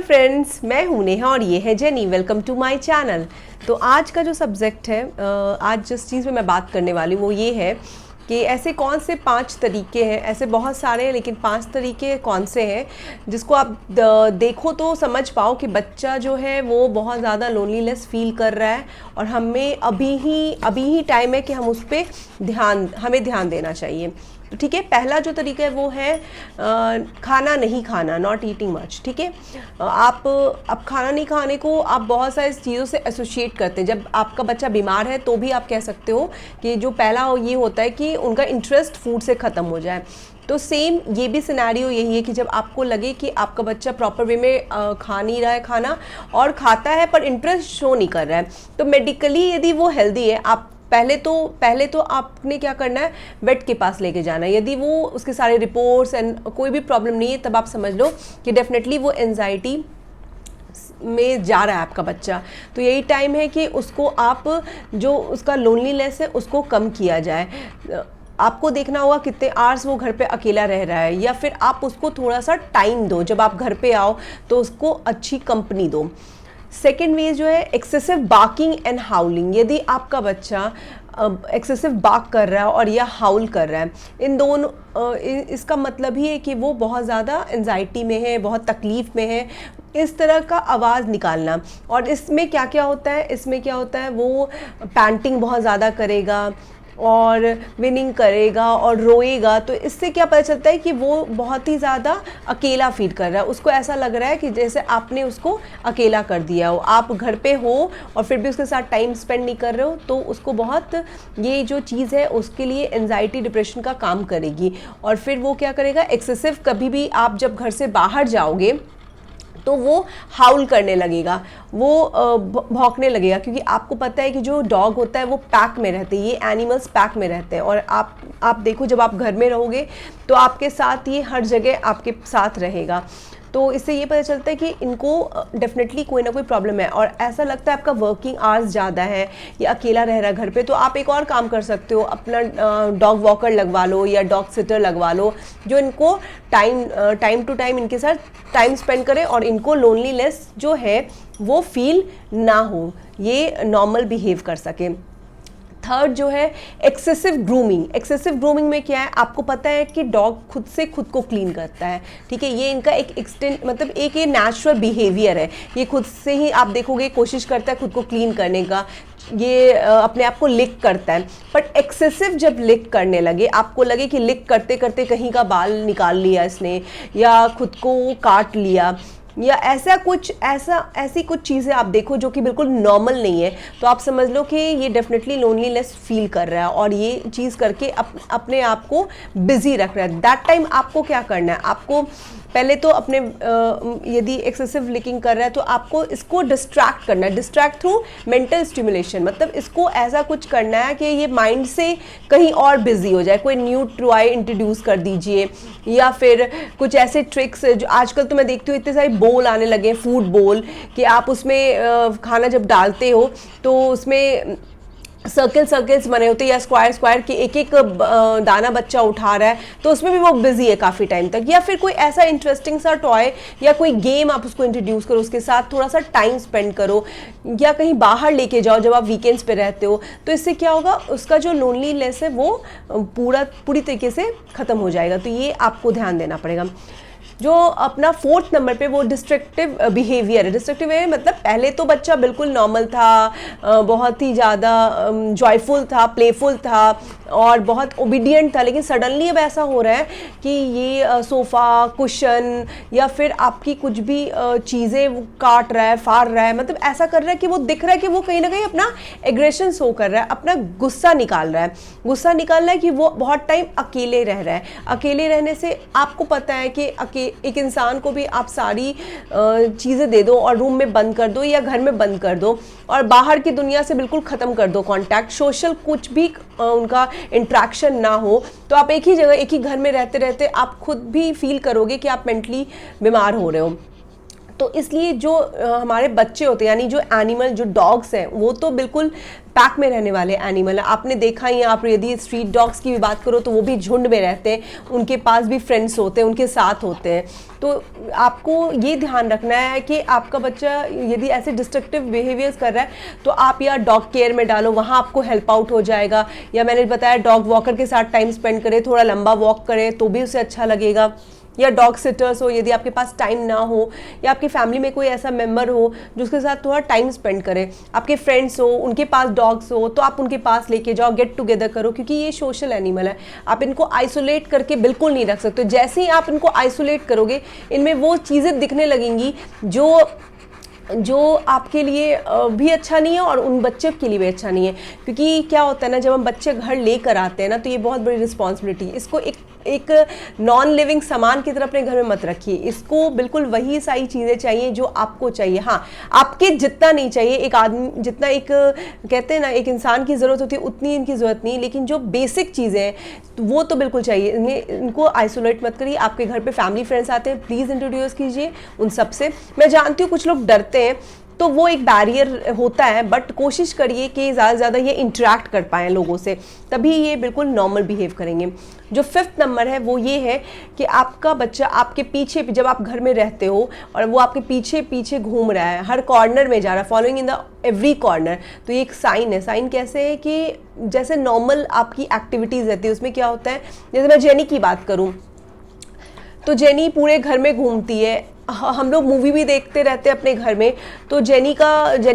Friends, मैं हूं नेहा और ये है Jenny. Welcome to my channel. तो आज का जो सब्जेक्ट है, आज जिस चीज़ में मैं बात करने वाली हूँ वो ये है कि ऐसे कौन से 5 तरीके हैं। ऐसे बहुत सारे हैं लेकिन 5 तरीके कौन से हैं जिसको आप देखो तो समझ पाओ कि बच्चा जो है वो बहुत ज़्यादा लोनलीनेस फील कर रहा है और हमें अभी ही टाइम है कि हम उस पर हमें ध्यान देना चाहिए। तो ठीक है, पहला जो तरीका है वो है खाना नहीं खाना, नॉट ईटिंग मच। ठीक है, आप अब खाना नहीं खाने को आप बहुत सारी चीज़ों से एसोसिएट करते हैं। जब आपका बच्चा बीमार है तो भी आप कह सकते हो कि जो पहला ये होता है कि उनका इंटरेस्ट फूड से ख़त्म हो जाए। तो सेम ये भी सिनेरियो यही है कि जब आपको लगे कि आपका बच्चा प्रॉपर वे में खा नहीं रहा है खाना और खाता है पर इंटरेस्ट शो नहीं कर रहा है, तो मेडिकली यदि वो हेल्दी है, आप पहले तो आपने क्या करना है, वेट के पास लेके जाना है। यदि वो उसके सारे रिपोर्ट्स एंड कोई भी प्रॉब्लम नहीं है तब आप समझ लो कि डेफिनेटली वो एंजाइटी में जा रहा है आपका बच्चा। तो यही टाइम है कि उसको आप जो उसका लोनलीनेस है उसको कम किया जाए। आपको देखना होगा कितने आवर्स वो घर पे अकेला रह रहा है, या फिर आप उसको थोड़ा सा टाइम दो। जब आप घर पे आओ तो उसको अच्छी कंपनी दो। सेकेंड वे जो है एक्सेसिव बार्किंग एंड हाउलिंग। यदि आपका बच्चा एक्सेसिव बार्क कर रहा है और या हाउल कर रहा है, इन दोनों इसका मतलब ही है कि वो बहुत ज़्यादा एंजाइटी में है, बहुत तकलीफ़ में है। इस तरह का आवाज़ निकालना, और इसमें क्या क्या होता है, वो पैंटिंग बहुत ज़्यादा करेगा और विनिंग करेगा और रोएगा। तो इससे क्या पता चलता है कि वो बहुत ही ज़्यादा अकेला फील कर रहा है। उसको ऐसा लग रहा है कि जैसे आपने उसको अकेला कर दिया हो। आप घर पे हो और फिर भी उसके साथ टाइम स्पेंड नहीं कर रहे हो, तो उसको बहुत ये जो चीज़ है उसके लिए एंजाइटी डिप्रेशन का काम करेगी। और फिर वो क्या करेगा, एक्सेसिव कभी भी आप जब घर से बाहर जाओगे तो वो हाउल करने लगेगा, वो भौंकने लगेगा, क्योंकि आपको पता है कि जो डॉग होता है वो पैक में रहते हैं, ये एनिमल्स पैक में रहते हैं। और आप देखो जब आप घर में रहोगे तो आपके साथ ये हर जगह आपके साथ रहेगा। तो इससे ये पता चलता है कि इनको डेफिनेटली कोई ना कोई प्रॉब्लम है। और ऐसा लगता है आपका वर्किंग आवर्स ज़्यादा है या अकेला रह रहा है घर पे, तो आप एक और काम कर सकते हो, अपना डॉग वॉकर लगवा लो या डॉग सिटर लगवा लो, जो इनको टाइम टू टाइम इनके साथ टाइम स्पेंड करे और इनको लोनलीनेस जो है वो फील ना हो, ये नॉर्मल बिहेव कर सके। थर्ड जो है एक्सेसिव ग्रूमिंग में क्या है, आपको पता है कि डॉग खुद से खुद को क्लीन करता है। ठीक है, ये इनका एक एक्सटेंट मतलब एक ये नेचुरल बिहेवियर है। ये खुद से ही आप देखोगे कोशिश करता है खुद को क्लीन करने का, ये अपने आप को लिक करता है। बट एक्सेसिव जब लिक करने लगे, आपको लगे कि लिक करते करते कहीं का बाल निकाल लिया इसने या खुद को काट लिया या ऐसी कुछ चीज़ें आप देखो जो कि बिल्कुल नॉर्मल नहीं है, तो आप समझ लो कि ये डेफिनेटली लोनलीनेस फील कर रहा है और ये चीज़ करके अपने आप को बिजी रख रहा है। दैट टाइम आपको क्या करना है, आपको पहले तो अपने यदि एक्सेसिव लिकिंग कर रहा है तो आपको इसको डिस्ट्रैक्ट करना है, डिस्ट्रैक्ट थ्रू मेंटल स्टिमुलेशन। मतलब इसको ऐसा कुछ करना है कि ये माइंड से कहीं और बिजी हो जाए। कोई न्यू टॉय इंट्रोड्यूस कर दीजिए, या फिर कुछ ऐसे ट्रिक्स जो आजकल तो मैं देखती हूँ इतने सारे बोल आने लगे, फूड बोल, कि आप उसमें खाना जब डालते हो तो उसमें सर्कल्स बने होते हैं या स्क्वायर कि एक एक दाना बच्चा उठा रहा है, तो उसमें भी वो बिजी है काफ़ी टाइम तक। या फिर कोई ऐसा इंटरेस्टिंग सा टॉय या कोई गेम आप उसको इंट्रोड्यूस करो, उसके साथ थोड़ा सा टाइम स्पेंड करो या कहीं बाहर लेके जाओ जब आप वीकेंड्स पे रहते हो। तो इससे क्या होगा, उसका जो लोनलीनेस है वो पूरी तरीके से ख़त्म हो जाएगा। तो ये आपको ध्यान देना पड़ेगा। जो अपना 4th नंबर पे वो डिस्ट्रक्टिव बिहेवियर है। डिस्ट्रक्टिव बिहेवियर मतलब पहले तो बच्चा बिल्कुल नॉर्मल था, बहुत ही ज़्यादा जॉयफुल था, प्लेफुल था और बहुत ओबीडियंट था, लेकिन सडनली अब ऐसा हो रहा है कि ये सोफ़ा, कुशन या फिर आपकी कुछ भी चीज़ें वो काट रहा है, फाड़ रहा है। मतलब ऐसा कर रहा है कि वो दिख रहा है कि वो कहीं ना कहीं अपना एग्रेशन शो कर रहा है, अपना गुस्सा निकाल रहा है कि वो बहुत टाइम अकेले रह रहा है। अकेले रहने से आपको पता है कि एक इंसान को भी आप सारी चीज़ें दे दो और रूम में बंद कर दो या घर में बंद कर दो और बाहर की दुनिया से बिल्कुल ख़त्म कर दो कांटेक्ट, सोशल कुछ भी उनका इंट्रैक्शन ना हो, तो आप एक ही जगह एक ही घर में रहते रहते आप खुद भी फील करोगे कि आप मेंटली बीमार हो रहे हो। तो इसलिए जो हमारे बच्चे होते हैं, यानी जो एनिमल, जो डॉग्स हैं, वो तो बिल्कुल पैक में रहने वाले एनिमल हैं। आपने देखा ही है, आप यदि स्ट्रीट डॉग्स की भी बात करो तो वो भी झुंड में रहते हैं, उनके पास भी फ्रेंड्स होते हैं, उनके साथ होते हैं। तो आपको ये ध्यान रखना है कि आपका बच्चा यदि ऐसे डिस्ट्रक्टिव बिहेवियर्स कर रहा है तो आप या डॉग केयर में डालो, वहाँ आपको हेल्प आउट हो जाएगा, या मैंने बताया डॉग वॉकर के साथ टाइम स्पेंड करें, थोड़ा लंबा वॉक करें तो भी उसे अच्छा लगेगा, या डॉग सिटर्स हो यदि आपके पास टाइम ना हो, या आपकी फैमिली में कोई ऐसा मेंबर हो जो उसके साथ थोड़ा टाइम स्पेंड करे, आपके फ्रेंड्स हो उनके पास डॉग्स हो तो आप उनके पास लेके जाओ, गेट टुगेदर करो, क्योंकि ये सोशल एनिमल है। आप इनको आइसोलेट करके बिल्कुल नहीं रख सकते। जैसे ही आप इनको आइसोलेट करोगे इनमें वो चीज़ें दिखने लगेंगी जो आपके लिए भी अच्छा नहीं है और उन बच्चे के लिए भी अच्छा नहीं है। क्योंकि क्या होता है ना, जब हम बच्चे घर लेकर आते हैं ना तो ये बहुत बड़ी रिस्पॉन्सिबिलिटी है। इसको एक नॉन लिविंग सामान की तरह अपने घर में मत रखिए। इसको बिल्कुल वही सारी चीज़ें चाहिए जो आपको चाहिए। हाँ, आपके जितना नहीं चाहिए, एक आदमी जितना, एक कहते हैं ना एक इंसान की ज़रूरत होती है उतनी इनकी ज़रूरत नहीं, लेकिन जो बेसिक चीज़ें हैं वो तो बिल्कुल चाहिए। इनको आइसोलेट मत करिए। आपके घर पे फैमिली फ्रेंड्स आते हैं, प्लीज़ इंट्रोड्यूस कीजिए उन सब से। मैं जानती हूँ कुछ लोग डरते हैं तो वो एक बैरियर होता है, बट कोशिश करिए कि ज़्यादा से ज़्यादा ये इंटरेक्ट कर पाएँ लोगों से, तभी ये बिल्कुल नॉर्मल बिहेव करेंगे। जो 5th नंबर है वो ये है कि आपका बच्चा आपके पीछे, जब आप घर में रहते हो और वो आपके पीछे पीछे घूम रहा है, हर कॉर्नर में जा रहा है, following in the every corner, तो ये एक साइन है। साइन कैसे है कि जैसे नॉर्मल आपकी एक्टिविटीज़ रहती है उसमें क्या होता है, जैसे मैं जेनी की बात करूँ तो जेनी पूरे घर में घूमती है। हम लोग मूवी भी देखते रहते हैं अपने घर में, तो जेनी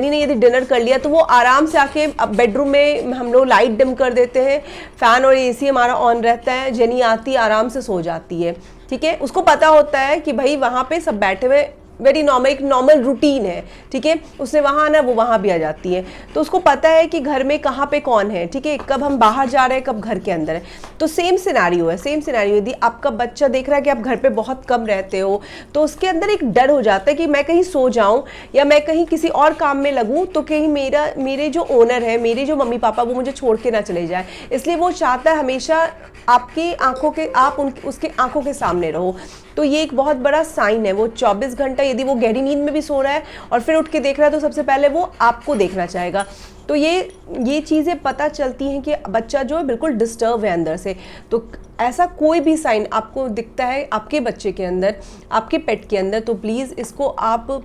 ने यदि डिनर कर लिया तो वो आराम से आके बेडरूम में हम लोग लाइट डिम कर देते हैं, फ़ैन और एसी हमारा ऑन रहता है, जेनी आती आराम से सो जाती है। ठीक है, उसको पता होता है कि भाई वहाँ पे सब बैठे हुए, वेरी नॉर्मल, एक नॉर्मल रूटीन है। ठीक है, उसने वहाँ आना, वो वहाँ भी आ जाती है, तो उसको पता है कि घर में कहाँ पे कौन है। ठीक है, कब हम बाहर जा रहे हैं, कब घर के अंदर है। तो सेम सिनेरियो है, सेम सिनेरियो। यदि आपका बच्चा देख रहा है कि आप घर पे बहुत कम रहते हो तो उसके अंदर एक डर हो जाता है कि मैं कहीं सो जाऊं या मैं कहीं किसी और काम में लगूं तो कहीं मेरे जो ओनर है, मेरे जो मम्मी पापा, वो मुझे छोड़ के ना चले जाए। इसलिए वो चाहता है हमेशा आपकी आंखों के, आप उसके आंखों के सामने रहो। तो ये एक बहुत बड़ा साइन है। वो 24 घंटा यदि वो गहरी नींद में भी सो रहा है और फिर उठ के देख रहा है तो सबसे पहले वो आपको देखना चाहेगा। तो ये चीज़ें पता चलती हैं कि बच्चा जो है बिल्कुल डिस्टर्ब है अंदर से। तो ऐसा कोई भी साइन आपको दिखता है आपके बच्चे के अंदर, आपके पेट के अंदर, तो प्लीज़ इसको आप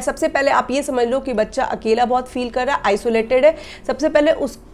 सबसे पहले आप ये समझ लो कि बच्चा अकेला बहुत फील कर रहा है, आइसोलेटेड है। सबसे पहले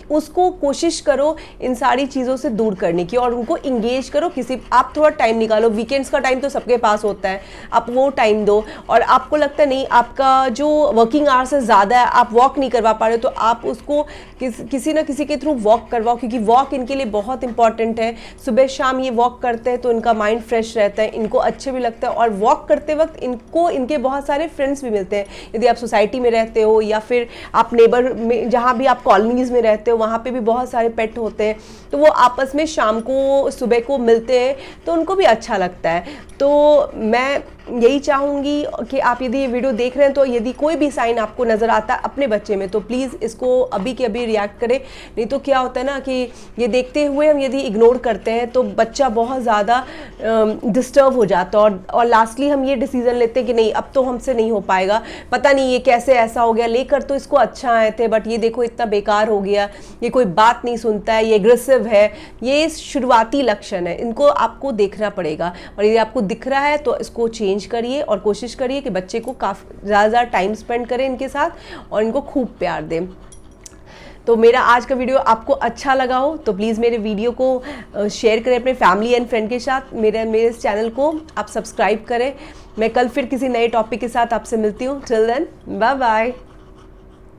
उसको कोशिश करो इन सारी चीज़ों से दूर करने की और उनको इंगेज करो। आप थोड़ा टाइम निकालो, वीकेंड्स का टाइम तो सबके पास होता है, आप वो टाइम दो। और आपको लगता है नहीं, आपका जो वर्किंग आवर्स से ज़्यादा है, आप वॉक नहीं करवा पा रहे हो, तो आप उसको किसी ना किसी के थ्रू वॉक करवाओ, क्योंकि वॉक इनके लिए बहुत इंपॉर्टेंट है। सुबह शाम ये वॉक करते हैं तो इनका माइंड फ्रेश रहता है, इनको अच्छे भी लगता है, और वॉक करते वक्त इनके बहुत सारे फ्रेंड्स भी मिलते हैं। यदि आप सोसाइटी में रहते हो या फिर आप नेबर में, जहाँ भी आप कॉलोनीज़ में रहते हो, वहाँ पे भी बहुत सारे पेट होते हैं, तो वो आपस में शाम को सुबह को मिलते हैं तो उनको भी अच्छा लगता है। तो मैं यही चाहूँगी कि आप यदि ये वीडियो देख रहे हैं तो यदि कोई भी साइन आपको नज़र आता है अपने बच्चे में तो प्लीज़ इसको अभी के अभी रिएक्ट करें। नहीं तो क्या होता है ना कि ये देखते हुए हम यदि इग्नोर करते हैं तो बच्चा बहुत ज़्यादा डिस्टर्ब हो जाता है, और लास्टली हम ये डिसीज़न लेते हैं कि नहीं अब तो हमसे नहीं हो पाएगा, पता नहीं ये कैसे ऐसा हो गया, लेकर तो इसको अच्छा आए थे बट ये देखो इतना बेकार हो गया, ये कोई बात नहीं सुनता है, ये एग्रेसिव है। ये शुरुआती लक्षण है, इनको आपको देखना पड़ेगा, और यदि आपको दिख रहा है तो इसको चेंज करिए और कोशिश करिए कि बच्चे को काफ़ी ज़्यादा टाइम स्पेंड करें इनके साथ और इनको खूब प्यार दें। तो मेरा आज का वीडियो आपको अच्छा लगा हो तो प्लीज़ मेरे वीडियो को शेयर करें अपने फैमिली एंड फ्रेंड के साथ। मेरे इस चैनल को आप सब्सक्राइब करें। मैं कल फिर किसी नए टॉपिक के साथ आपसे मिलती हूँ। Till then, bye bye.